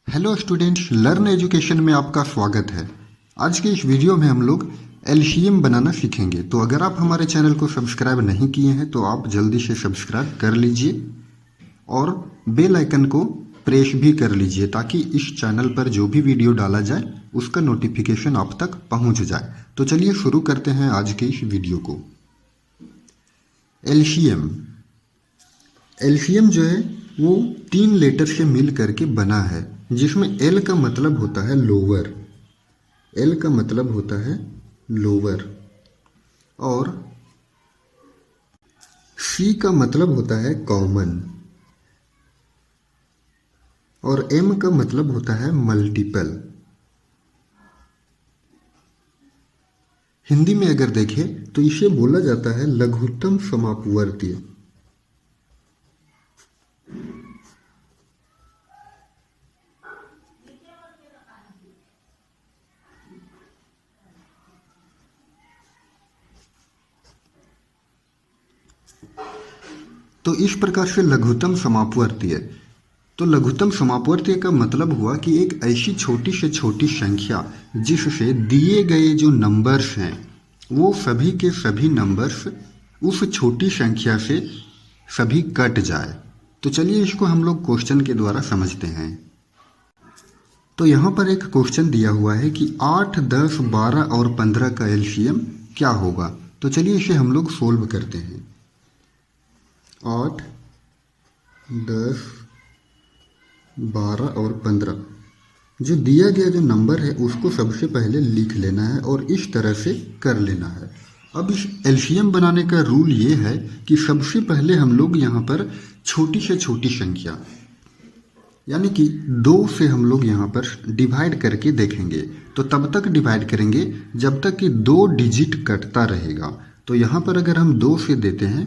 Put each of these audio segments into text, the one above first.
Hello students, learn education में आपका स्वागत है। आज के इस वीडियो में हम लोग एलसीएम बनाना सीखेंगे। तो अगर आप हमारे चैनल को सब्सक्राइब नहीं किए हैं तो आप जल्दी से सब्सक्राइब कर लीजिए और बेल आइकन को प्रेस भी कर लीजिए ताकि इस चैनल पर जो भी वीडियो डाला जाए उसका नोटिफिकेशन आप तक पहुंच जाए। तो चलिए शुरू करते हैं आज के इस वीडियो को। एलसीएम एलसीएम जो है वो 3 लेटर से मिल करके बना है, जिसमें एल का मतलब होता है लोअर, एल का मतलब होता है लोअर, और सी का मतलब होता है कॉमन, और एम का मतलब होता है मल्टीपल। हिंदी में अगर देखें तो इसे बोला जाता है लघुत्तम समापवर्तीय। तो इस प्रकार से लघुत्तम समापवर्तीय, तो लघुत्तम समापवर्तीय का मतलब हुआ कि एक ऐसी छोटी से छोटी संख्या जिससे दिए गए जो नंबर्स हैं वो सभी के सभी नंबर्स उस छोटी संख्या से सभी कट जाए। तो चलिए इसको हम लोग क्वेश्चन के द्वारा समझते हैं। तो यहाँ पर एक क्वेश्चन दिया हुआ है कि 8, 10, 12 और 15 का एलसीएम क्या होगा। तो चलिए इसे हम लोग सोल्व करते हैं। 8, 10, 12 और 15 जो दिया गया जो नंबर है उसको सबसे पहले लिख लेना है और इस तरह से कर लेना है। अब इस एलसीएम बनाने का रूल ये है कि सबसे पहले हम लोग यहाँ पर छोटी से छोटी संख्या यानी कि 2 से हम लोग यहाँ पर डिवाइड करके देखेंगे। तो तब तक डिवाइड करेंगे जब तक कि 2 डिजिट कटता रहेगा। तो यहाँ पर अगर हम 2 से देते हैं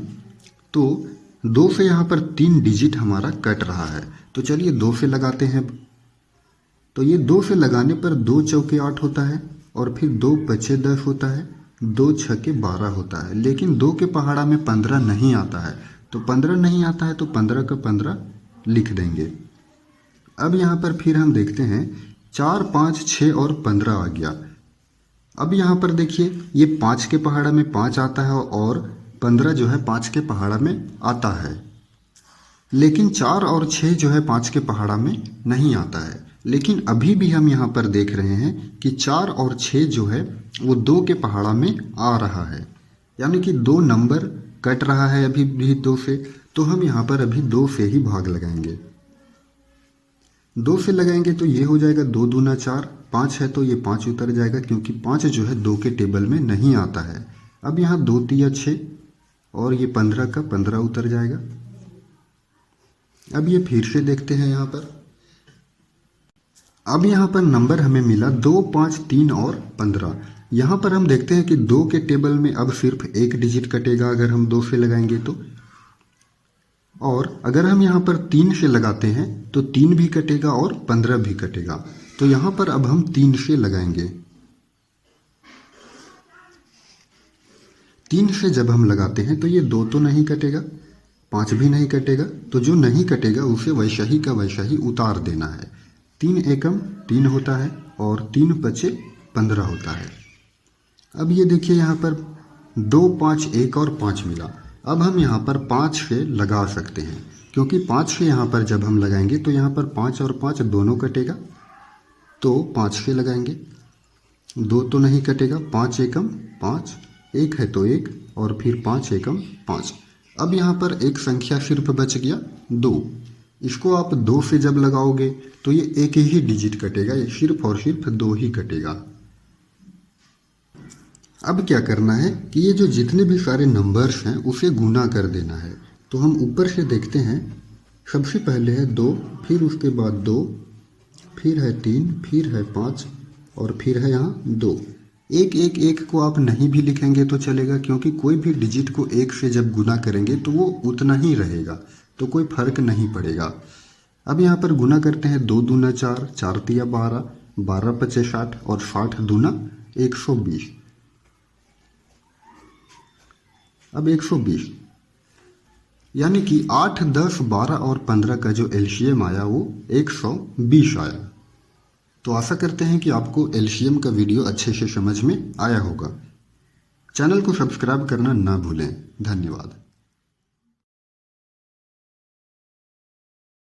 तो 2 से यहाँ पर 3 डिजिट हमारा कट रहा है। तो चलिए 2 से लगाते हैं। तो ये 2 से लगाने पर 2 चौके 8 होता है और फिर 2 पचे 10 होता है, 2 छके 12 होता है। लेकिन 2 के पहाड़ा में 15 नहीं आता है, तो 15 नहीं आता है तो 15 का 15 लिख देंगे। अब यहाँ पर फिर हम देखते हैं 4, 5, 6 और 15 आ गया। अब यहाँ पर देखिए ये 5 के पहाड़ा में 5 आता है और 15 जो है 5 के पहाड़ा में आता है, लेकिन 4 और 6 जो है 5 के पहाड़ा में नहीं आता है। लेकिन अभी भी हम यहाँ पर देख रहे हैं कि 4 और 6 जो है वो 2 के पहाड़ा में आ रहा है, यानी कि 2 नंबर कट रहा है अभी भी 2 से। तो हम यहाँ पर अभी 2 से ही भाग लगाएंगे। 2 से लगाएंगे तो ये हो जाएगा 2 दूना 4, 5 है तो ये 5 उतर जाएगा क्योंकि 5 जो है 2 के टेबल में नहीं आता है। अब यहाँ 2 तिया 6 और ये 15 का 15 उतर जाएगा। अब ये फिर से देखते हैं यहाँ पर। अब यहाँ पर नंबर हमें मिला 2, 5, 3 और 15। यहाँ पर हम देखते हैं कि 2 के टेबल में अब सिर्फ 1 डिजिट कटेगा अगर हम 2 से लगाएंगे तो, और अगर हम यहाँ पर 3 से लगाते हैं तो 3 भी कटेगा और 15 भी कटेगा। तो यहाँ पर अब हम 3 से लगाएंगे। 3 से जब हम लगाते हैं तो ये 2 तो नहीं कटेगा, 5 भी नहीं कटेगा, तो जो नहीं कटेगा उसे वैसा ही का वैसा ही उतार देना है। 3 एकम 3 होता है और 3 पचे 15 होता है। अब ये देखिए यहाँ पर 2, 5, 1 और 5 मिला। अब हम यहाँ पर 5 से लगा सकते हैं क्योंकि 5 से यहाँ पर जब हम लगाएंगे तो यहाँ पर 5 और 5 दोनों कटेगा, तो 5 से लगाएंगे। 2 तो नहीं कटेगा, 5 एकम 5, 1 है तो 1 और फिर 5 एकम 5। अब यहाँ पर एक संख्या सिर्फ बच गया 2। इसको आप 2 से जब लगाओगे तो ये एक ही डिजिट कटेगा, ये सिर्फ और सिर्फ 2 ही कटेगा। अब क्या करना है कि ये जो जितने भी सारे नंबर्स हैं उसे गुना कर देना है। तो हम ऊपर से देखते हैं, सबसे पहले है 2, फिर उसके बाद 2, फिर है 3, फिर है 5 और फिर है यहाँ 2। 1, 1, 1 को आप नहीं भी लिखेंगे तो चलेगा क्योंकि कोई भी डिजिट को 1 से जब गुना करेंगे तो वो उतना ही रहेगा, तो कोई फर्क नहीं पड़ेगा। अब यहाँ पर गुना करते हैं 2 दूना 4, 4 तिया 12, 12 पचे 60 और 60 दूना 120। अब 120 यानी कि 8, 10, 12 और 15 का जो एलसीएम आया वो 120 आया। तो आशा करते हैं कि आपको एलसीएम का वीडियो अच्छे से समझ में आया होगा। चैनल को सब्सक्राइब करना ना भूलें। धन्यवाद।